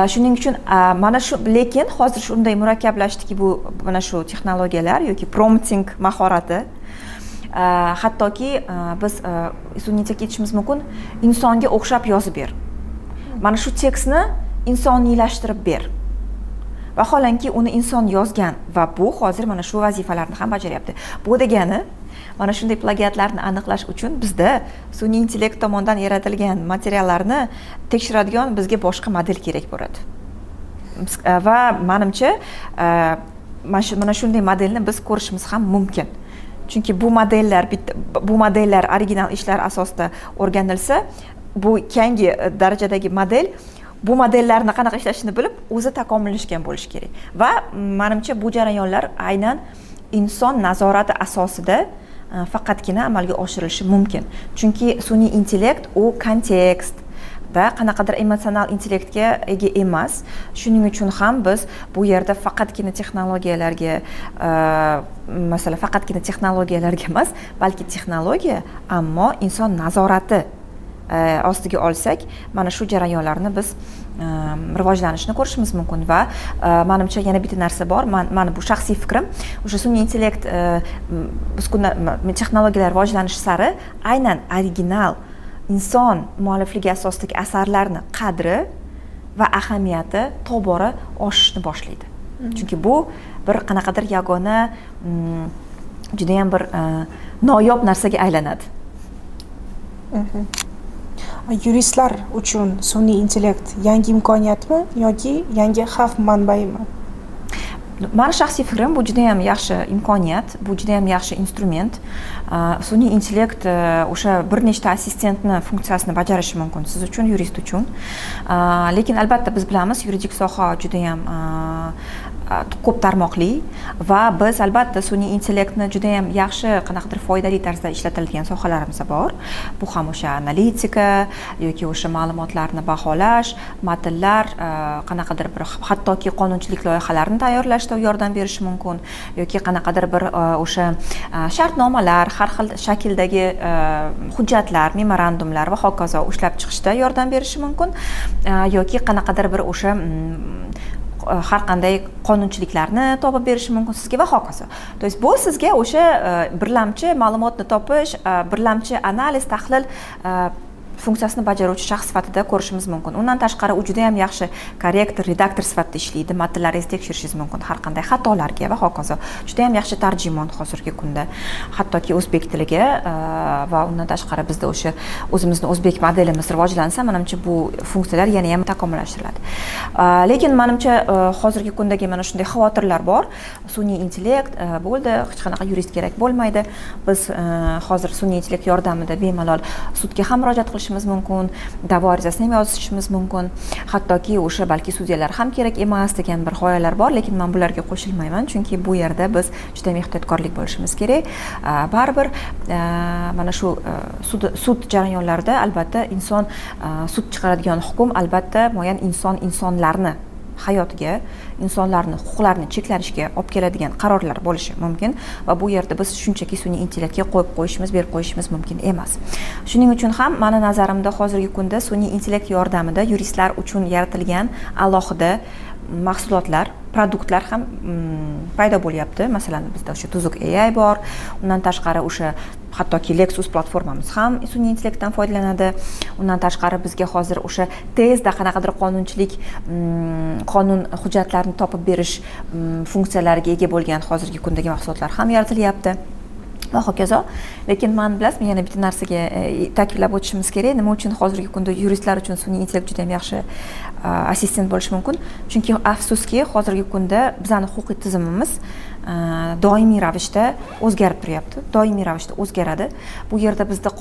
Shuning uchun mana shu, lekin hozir shunday murakkablashadiki, bu mana shu texnologiyalar yoki prompting mahorati, hattoki biz sun'iy intellektga aytishimiz mumkin, insonga o'xshab yozib ber. Mana shu tekstni insoniylashtirib ber. Vaholanki uni inson yozgan va bu hozir mana shu vazifalarni ham bajaryapti. Bu degani mana shunday plagiatlarni aniqlash uchun bizda sun'iy intellekt tomonidan yaratilgan materiallarni tekshiradigan bizga boshqa model kerak bo'ladi. Va menimcha mana shunday modelni biz ko'rishimiz ham mumkin. Chunki bu modellar original ishlar asosida o'rganilsa, bu keyingi darajadagi model bu modellarni qanaqa ishlashini bilib, o'zi takomillashgan bo'lishi kerak. Va menimcha bu jarayonlar aynan inson nazorati asosida faqatgina amalga oshirilishi mumkin. Chunki sun'iy intellekt u kontekst va qanaqadir emotsional intellektga ega emas. Shuning uchun ham biz bu yerda faqatgina texnologiyalarga, masalan, faqatgina texnologiyalarga emas, balki texnologiya, ammo inson nazorati ostiga olsak, mana shu jarayonlarni biz rivojlanishini ko'rishimiz mumkin. Va menimcha yana bitta narsa bor, meni bu shaxsiy fikrim, o'sha sun'iy intellekt texnologiyalar rivojlanishi sari aynan original inson muallifligi asosidagi asarlarni qadri va ahamiyati tobora oshishni boshlaydi. Chunki bu bir qanaqadir yagona juda ham bir noyob narsaga aylanadi. Yuristlar uchun sun'iy intellekt yangi imkoniyatmi yoki yangi xavf manbaimi? Meni shaxsiy fikrim, bu juda ham yaxshi imkoniyat, bu juda ham yaxshi instrument. Sun'iy intellekt o'sha bir nechta assistentni funksiyasini bajarishi mumkin siz uchun, yurist uchun. Lekin albatta biz bilamiz, yuridik soha juda ham ko'p tarmoqli va biz albatta sun'iy intellektni juda ham yaxshi, qanaqadir foydali tarzda ishlatiladigan sohalarimiz bor. Bu ham o'sha analitika yoki o'sha ma'lumotlarni baholash, matnlar, qanaqadir bir hattoki qonunchilik loyihalarini tayyorlashda yordam berishi mumkin yoki qanaqadir bir o'sha shartnomalar, har xil shakldagi hujjatlar, memorandumlar va hokazo ishlab chiqishda yordam berishi mumkin yoki qanaqadir bir o'sha har qanday qonunchiliklarni topib berishi mumkin sizga va hokazo. То есть bu sizga o'sha birlamchi ma'lumotni topish, birlamchi analiz, tahlil funksiyasini bajaruvchi shaxs sifatida ko'rishimiz mumkin. Undan tashqari u juda ham yaxshi korrektor, redaktor sifatida ishlaydi. Matnlaringizni tekshirishingiz mumkin har qanday xatolarga va hokazo. Juda ham yaxshi tarjimon hozirgi kunda. Hattoki o'zbek tiliga va undan tashqari bizda o'sha o'zimizning o'zbek modelimiz rivojlansa, menimcha bu funksiyalar yana ham takomillashtiriladi. Lekin menimcha hozirgi kundagi mana shunday xavotirlar bor. Sun'iy intellekt bo'ldi, hech qanaqa yurist kerak bo'lmaydi. Biz hozir sun'iy intellekt yordamida bemalol sudga ham murojaat qilishimiz mumkin, da'vo arizasini ham yozishimiz mumkin. Hattoki o'sha balki sudyalar ham kerak emas degan bir g'oyalar bor, lekin men bularga qo'shilmayman, chunki bu yerda biz juda ham ehtiyotkorlik bo'lishimiz kerak. Baribir mana shu sud jarayonlarida albatta inson sud chiqaradigan hukm albatta muayyan insonlarni hayotiga, insonlarning huquqlarini cheklanishga olib keladigan qarorlar bo'lishi mumkin va bu yerda biz shunchaki sun'iy intellektga qo'yib qo'yishimiz, berib qo'yishimiz mumkin emas. Shuning uchun ham meni nazarimda hozirgi kunda sun'iy intellekt yordamida yuristlar uchun yaratilgan alohida mahsulotlar, produktlar ham paydo bo'lyapti. Masalan, bizda o'sha tuzuk AI bor. Undan tashqari o'sha hattoki Lexus platformamiz ham sun'iy intellektdan foydalanadi. Undan tashqari bizga hozir o'sha tezda qanaqadir qonunchilik, qonun hujjatlarini topib berish funksiyalariga ega bo'lgan hozirgi kundagi mahsulotlar ham yaratilyapti. Va hokazo. Lekin men bilasizmi, yana bitta narsaga ta'kidlab o'tishimiz kerak. Nima uchun hozirgi kunda yuristlar uchun sun'iy intellekt juda ham yaxshi assistent bo'lishi mumkin? Chunki afsuski, hozirgi kunda bizning huquqiy tizimimiz doimiy ravishda o'zgarib turyapti. Doimiy ravishda o'zgaradi. Bu yerda bizda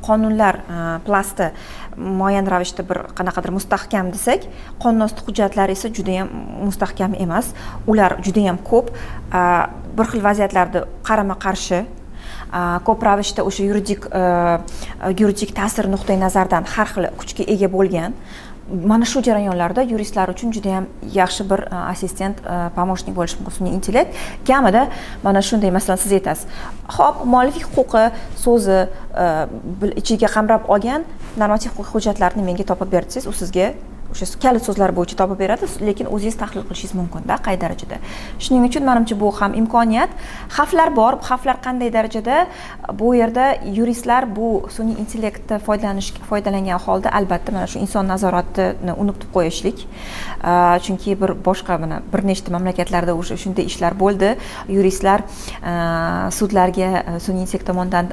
qonunlar plasti muayyan ravishda bir qanaqadir mustahkam desak, qonunosti hujjatlari esa juda ham mustahkam emas. Ular juda ham ko'p, bir xil vaziyatlarda qarama-qarshi, ko'p ravishda o'sha yuridik ta'sir nuqtai nazaridan har xil kuchga ega bo'lgan. Mana shu jarayonlarda yuristlar uchun juda ham yaxshi bir assistent, помощник bo'lishi mumkin sun'iy intellekt. Kamida mana shunday, masalan, siz aytasiz, "Xo'p, mualliflik huquqi so'zi ichiga qamrab olgan normativ huquqiy hujjatlarni menga topib bersangiz, u sizga o'sha kalit so'zlar bo'yicha topib beradi, lekin o'zingiz tahlil qilishingiz mumkin-da, qay darajada. Shuning uchun menimcha bu ham imkoniyat. Xavflar bor. Xavflar qanday darajada? Bu yerda yuristlar bu sun'iy intellektdan foydalangan holda albatta mana shu inson nazoratini unutib qo'yishlik. Chunki boshqa mana bir nechta mamlakatlarda o'sha shunday ishlar bo'ldi. Yuristlar sudlarga sun'iy intellekt tomonidan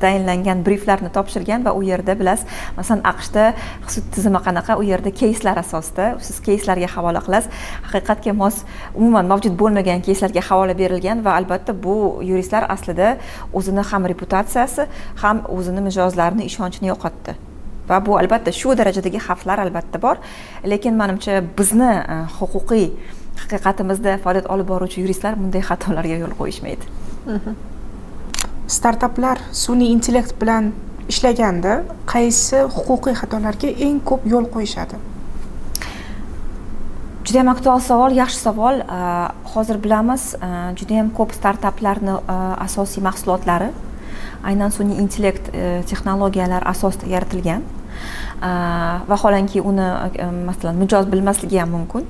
tayinlangan brieflarni topshirgan va u yerda bilasiz, masalan, AQShda sud tizimi qanaqa, u yerda keyslar asosida siz keyslarga havola qilasiz. Haqiqatga mos umuman mavjud bo'lmagan keyslarga havola berilgan va albatta bu yuristlar aslida o'zini ham reputatsiyasi, ham o'zini mijozlarini ishonchini yo'qotdi. Va bu albatta shu darajadagi xavflar albatta bor, lekin menimcha bizni huquqiy haqiqatimizda faoliyat olib boruvchi yuristlar bunday xatolarga yo'l qo'yishmaydi. Startaplar sun'iy intellekt bilan ishlaganda qaysi huquqiy xatolarga eng ko'p yo'l qo'yishadi? Juda ham aktual savol, yaxshi savol. Hozir bilamiz, juda ham ko'p startaplarni asosiy mahsulotlari aynan sun'iy intellekt texnologiyalari asosida yaratilgan. Vaholanki uni masalan mijoz bilmasligi ham mumkin.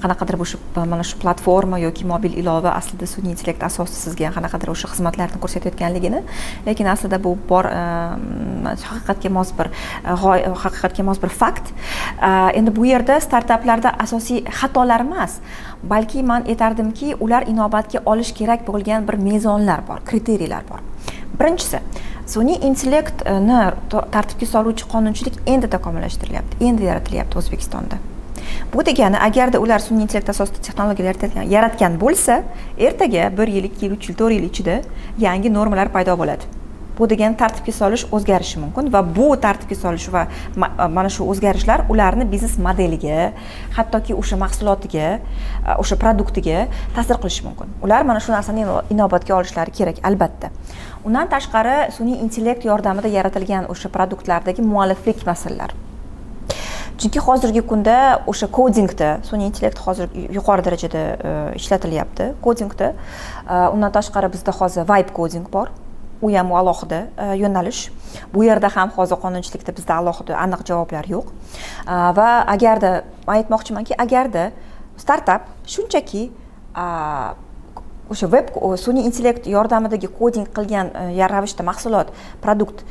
Qanaqadir mana shu platforma yoki mobil ilova aslida sun'iy intellekt asosida sizga qanaqadir o'sha xizmatlarni ko'rsatayotganligini, lekin aslida bu bor haqiqatga mos bir fakt. Endi bu yerda startaplarda asosiy xatolar emas, balki men aytardimki, ular inobatga olish kerak bo'lgan bir mezonlar bor, kriteriyalar bor. Birinchisi, sun'iy intellektni tartibga soluvchi qonunchilik endi takomillashtirilyapti, endi yaratilyapti O'zbekistonda. Bu degani, agarda ular sun'iy intellekt asosida texnologiyalar yaratgan bo'lsa, ertaga 1 yil, 2 yil, 3 yil, 4 yil ichida yangi normalar paydo bo'ladi. Bu degani tartibga solish o'zgarishi mumkin va bu tartibga solish va mana shu o'zgarishlar ularni biznes modeliga, hattoki o'sha mahsulotiga, o'sha produktiga ta'sir qilishi mumkin. Ular mana shu narsani inobatga olishlari kerak, albatta. Undan tashqari sun'iy intellekt yordamida yaratilgan o'sha produktlardagi mualliflik masalalari. Chunki hozirgi kunda o'sha kodingda sun'iy intellekt hozir yuqori darajada ishlatilyapti. Kodingda undan tashqari bizda hozir vibe coding bor. U ham alohida yo'nalish. Bu yerda ham hozir qonunchilikda bizda alohida aniq javoblar yo'q. Va agarda aytmoqchimanki, agarda startap shunchaki o'sha web sun'iy intellekt yordamidagi koding qilgan ravishda mahsulot, produkt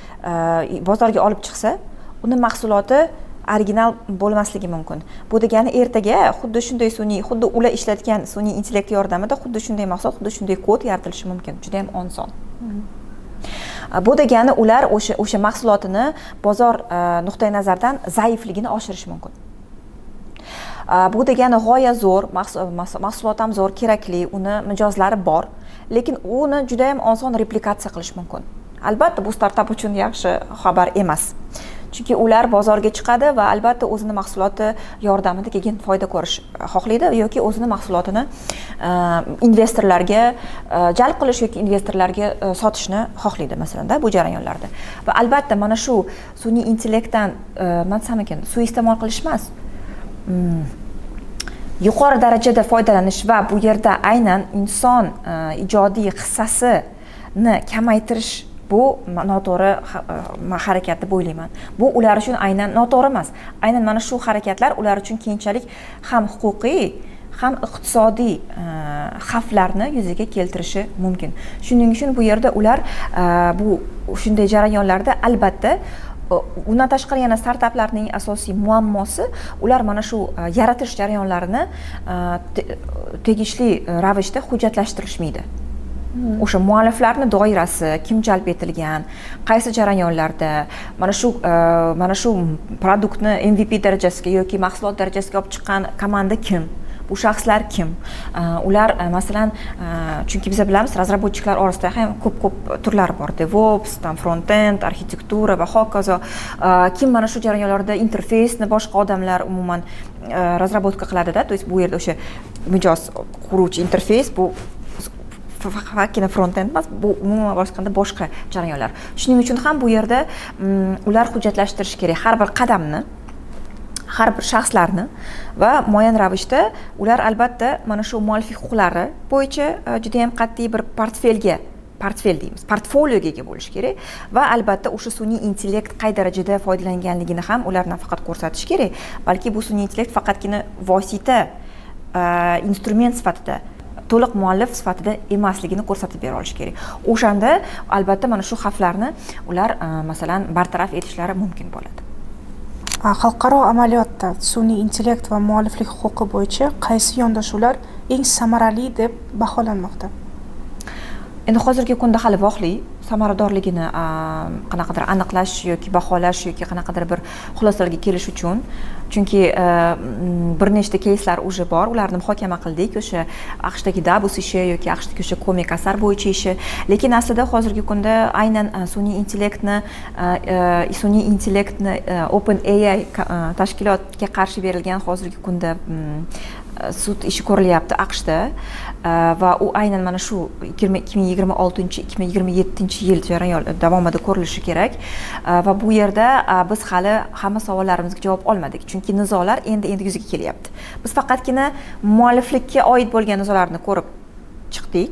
bozorga olib chiqsa, uni mahsuloti original bo'lmasligi mumkin. Bu degani ertaga xuddi shunday xuddi ular ishlatgan sun'iy intellekt yordamida xuddi shunday mahsulot, xuddi shunday kod yaratilishi mumkin. Juda ham oson. Bu degani ular o'sha mahsulotini bozor nuqtai nazaridan zaifligini oshirishi mumkin. Bu degani g'oya zo'r, mahsulot ham zo'r, kerakli, uni mijozlari bor, lekin uni juda ham oson replikatsiya qilish mumkin. Albatta bu startap uchun yaxshi xabar emas. Chunki ular bozorga chiqadi va albatta o'zini mahsuloti yordamida keyin foyda ko'rish xohlaydi yoki o'zini mahsulotini investorlarga jalb qilish yoki investorlarga sotishni xohlaydi masalanda bu jarayonlarda. Va albatta mana shu sun'iy intellektdan men desam ekan, suiiste'mol qilish emas. Yuqori darajada foydalanish va bu yerda aynan inson ijodiy hissasini kamaytirish bu noto'g'ri harakat deb o'ylayman. Bu ular uchun aynan noto'g'ri emas. Aynan mana shu harakatlar ular uchun keyinchalik ham huquqiy ham iqtisodiy xavflarni yuzaga keltirishi mumkin. Shuning uchun bu yerda ular bu shunday jarayonlarda albatta undan tashqari yana startaplarning asosiy muammosi ular mana shu yaratish jarayonlarini tegishli ravishda hujjatlashtirishmaydi. O'sha mualliflarni doirasi, kim jalb etilgan, qaysi jarayonlarda, mana shu produktni MVP darajasiga yoki mahsulot darajasiga olib chiqqan komanda kim? Bu shaxslar kim? Ular masalan, chunki biz bilamiz, razraботчиклар orasida ham ko'p turlar bor. DevOps, front-end, arxitektura va hokazo. Kim mana shu jarayonlarda interfeysni boshqa odamlar umuman razrabotka qiladi-da. То есть bu yerda o'sha mijoz quruvchi interfeys bu faqatgina front-end emas, bu umuman boshqa jarayonlar. Shuning uchun ham bu yerda ular hujjatlashtirish kerak har bir qadamni, har bir shaxslarni va muayyan ravishda ular albatta mana shu mualliflik huquqlari bo'yicha juda ham qat'iy bir portfel deymiz, portfolioga ega bo'lish kerak va albatta o'sha sun'iy intellekt qay darajada foydalanganligini ham ular nafaqat ko'rsatish kerak, balki bu sun'iy intellekt faqatgina vosita, instrument sifatida, to'liq muallif sifatida emasligini ko'rsatib bera olish kerak. O'shanda albatta mana shu xavflarni ular masalan bartaraf etishlari mumkin bo'ladi. Xalqaro amaliyotda sun'iy intellekt va mualliflik huquqi bo'yicha qaysi yondashuvlar eng samarali deb baholanmoqda? Endi hozirgi kunda hali voqli samaradorligini qanaqadir aniqlash yoki baholash yoki qanaqadir bir xulosalarga kelish uchun, chunki bir nechta keyslar уже bor, ularni muhokama qildik, o'sha AQShdagi Davos ishi yoki AQShdagi o'sha komik asar bo'yicha ishi, lekin aslida hozirgi kunda aynan sun'iy intellektni OpenAI tashkilotga qarshi berilgan hozirgi kunda sud ishi ko'rilyapti AQShda va u aynan mana shu 2026-2027 yil jarayon davomida ko'rilishi kerak va bu yerda biz hali hamma savollarimizga javob olmadik, chunki nizolar endi yuzaga kelyapti. Biz faqatgina mualliflikka oid bo'lgan nizolarni ko'rib chiqdik,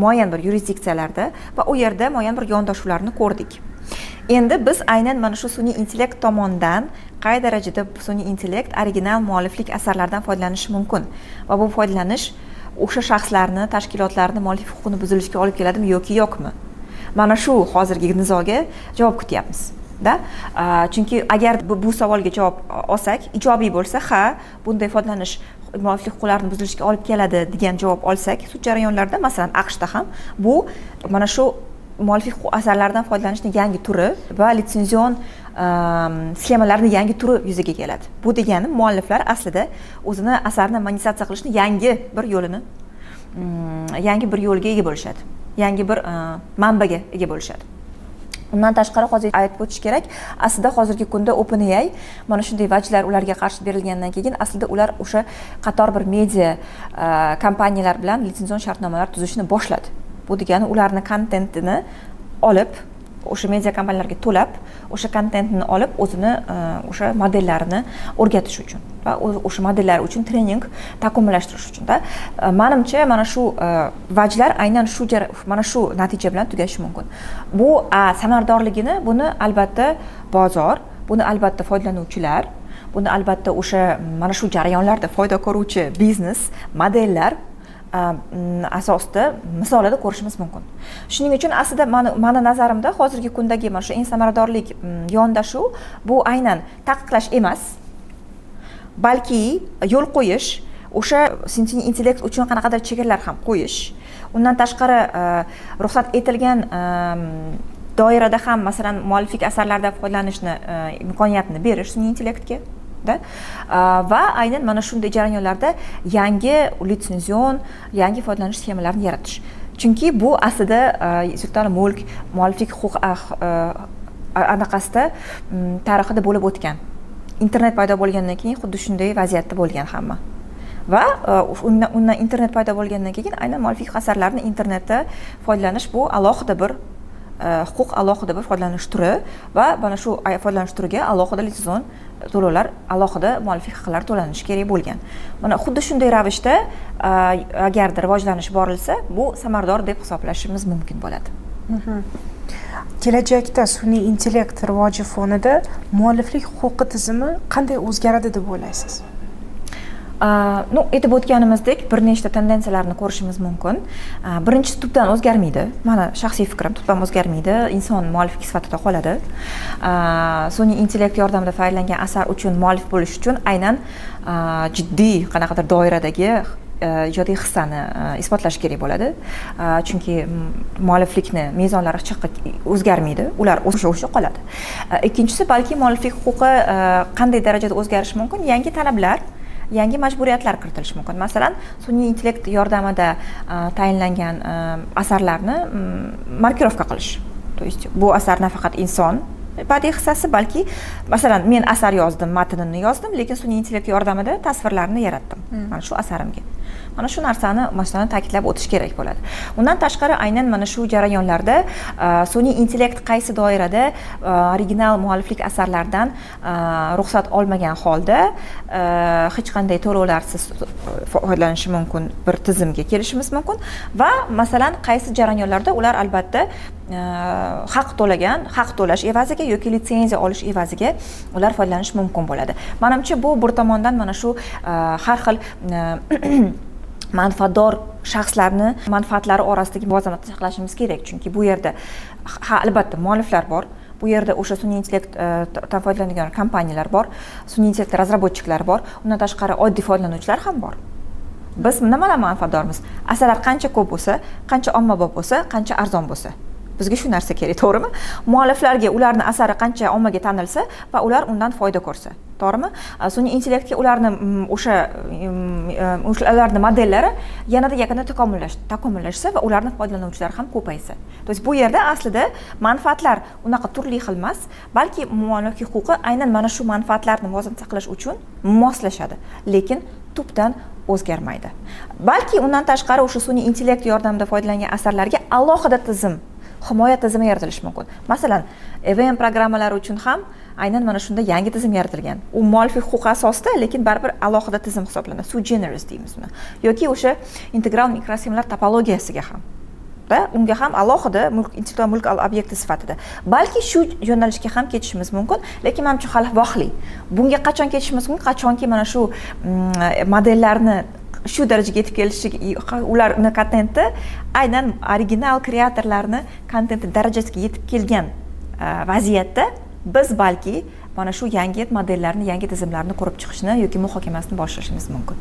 muayyan bir yurisdiksiyalarda va u yerda muayyan bir yondashuvlarni ko'rdik. Endi biz aynan mana shu sun'iy intellekt tomonidan qay darajada sun'iy intellekt original mualliflik asarlardan foydalanishi mumkin va bu foydalanish o'sha shaxslarni, tashkilotlarni muallif huquqini buzilishiga olib keladimi yoki yo'qmi? Mana shu hozirgi nizoga javob kutyapmiz. Chunki agar bu savolga javob olsak, ijobiy bo'lsa, ha, bunday foydalanish mualliflik huquqlarini buzilishiga olib keladi degan javob olsak, sud jarayonlarida, masalan, AQShda ham bu mana shu mualliflik huquq asarlaridan foydalanishning yangi turi va litsenzion sxemalarning yangi turi yuzaga keladi. Bu degani mualliflar aslida o'zini asarini monetizatsiya qilishni yangi bir yo'lga ega bo'lishadi. Yangi bir manbaga ega bo'lishadi. Undan tashqari hozir aytib o'tish kerak, aslida hozirgi kunda OpenAI mana shunday vajlar ularga qarshi berilgandan keyin aslida ular o'sha qator bir media kompaniyalar bilan litsenzion shartnomalar tuzishni boshladi. Bu degani ularni kontentini olib, o'sha media kompaniyalarga to'lab, o'sha kontentni olib, o'zini o'sha modellarini o'rgatish uchun va o'sha modellar uchun trening takomillashtirish uchun da. Menimcha mana shu vajlar aynan mana shu natija bilan tugashi mumkin. Bu samaradorligini buni albatta bozor, buni albatta foydalanuvchilar, buni albatta o'sha mana shu jarayonlarda foyda ko'ruvchi biznes modellar asosida misolida ko'rishimiz mumkin. Shuning uchun aslida meni nazarimda hozirgi kundagi mana shu eng samaradorlik yondashuv bu aynan taqiqlash emas, balki yo'l qo'yish, o'sha sun'iy intellekt uchun qanaqadir chegaralar ham qo'yish. Undan tashqari ruxsat etilgan doirada ham masalan mualliflik asarlaridan foydalanishni imkoniyatini berish sun'iy intellektga va aynan mana shunday jarayonlarda yangi litsenzion, yangi foydalanish sxemalarini yaratish. Chunki bu aslida sultoni mulk mualliflik huquq anaqasida tarixida bo'lib o'tgan. Internet paydo bo'lgandan keyin xuddi shunday vaziyatda bo'lgan hamma. Va undan internet paydo bo'lgandan keyin aynan mualliflik asarlarini internetda foydalanish bu alohida bir huquq, alohida bir foydalanish turi va mana shu foydalanish turiga alohida litsenzion to'lovlar, alohida mualliflik haqlari to'lanishi kerak bo'lgan. Mana xuddi shunday ravishda agarda rivojlanish borilsa, bu samarador deb hisoblashimiz mumkin bo'ladi. Kelajakda sun'iy intellekt rivoji fonida mualliflik huquqi tizimi qanday o'zgaradi deb o'ylaysiz? Aytib o'tganimizdek, bir nechta tendensiyalarni ko'rishimiz mumkin. Birinchisi tubdan o'zgarmaydi. Mana shaxsiy fikrim, tubdan o'zgarmaydi. Inson mualliflik sifatida qoladi. Sun'iy intellekt yordamida tayyorlangan asar uchun muallif bo'lish uchun aynan jiddiy qanaqadir doiradagi ijodiy hissani isbotlash kerak bo'ladi. Chunki mualliflikni mezonlari hech o'zgarmaydi. Ular o'sha qoladi. Ikkinchisi, balki mualliflik huquqi qanday darajada o'zgarishi mumkin? Yangi talablar, yangi majburiyatlar kiritilishi mumkin. Masalan, sun'iy intellekt yordamida tayinlangan asarlarni markirovka qilish. То есть bu asar nafaqat inson badiiy hissasi, balki masalan men asar yozdim, matnini yozdim, lekin sun'iy intellekt yordamida tasvirlarni yaratdim. Mana shu asarimga. Mana shu narsani masalan ta'kidlab o'tish kerak bo'ladi. Undan tashqari aynan mana shu jarayonlarda sun'iy intellekt qaysi doirada original mualliflik asarlardan ruxsat olmagan holda hech qanday to'lovlarsiz foydalanishi mumkin bir tizimga kelishimiz mumkin va masalan qaysi jarayonlarda ular albatta haq to'lash evaziga yoki litsenziya olish evaziga ular foydalanishi mumkin bo'ladi. Menimcha bu bir tomondan mana shu har xil manfaatdor shaxslarni manfaatlari orasidagi muvozanatni saqlashimiz kerak, chunki bu yerda albatta mualliflar bor, bu yerda o'sha sun'iy intellektdan foydalanadigan kompaniyalar bor, sun'iy intellekt razraботchiklari bor, undan tashqari oddiy foydalanuvchilar ham bor. Biz nimadan manfaatdormiz? Asarlar qancha ko'p bo'lsa, qancha ommabop bo'lsa, qancha arzon bo'lsa, bizga shu narsa kerak, to'g'rimi? Mualliflarga ularning asari qancha ommaga tanilsa va ular undan foyda ko'rsa, to'g'rimi? Sun'iy intellektga ularning modellari yanada yakunda takomillashsa va ularning foydalanuvchilari ham ko'paysa. То есть bu yerda aslida manfaatlar unaqa turli xil emas, balki mualliflik huquqi aynan mana shu manfaatlarni muvozanat saqlash uchun moslashadi, lekin tubdan o'zgarmaydi. Balki undan tashqari o'sha sun'iy intellekt yordamida foydalangan asarlarga alohida himoya tizimi yaratilishi mumkin. Masalan, EVM programmalari uchun ham aynan mana shunda yangi tizim yaratilgan. U mualliflik huquqi asosida, lekin baribir alohida tizim hisoblanadi. Sui generis deymiz buni. Yoki o'sha integral mikrosxemalar topologiyasiga ham. Unga ham alohida intellektual mulk obyekti sifatida. Balki shu yo'nalishga ham ketishimiz mumkin, lekin menimcha hali vaqtli. Bunga qachon ketishimiz mumkin? Qachonki mana shu modellarni shu darajaga yetib kelishi, ularni kontenti aynan original kreatorlarni kontenti darajasiga yetib kelgan vaziyatda biz balki mana shu yangi modellarni, yangi tizimlarni ko'rib chiqishni yoki muhokamasini boshlashimiz mumkin.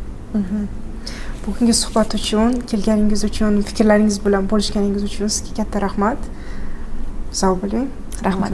Bugungi suhbat uchun, kelganingiz uchun, fikrlaringiz bilan bo'lishganingiz uchun sizga katta rahmat. Sog' bo'ling. Rahmat.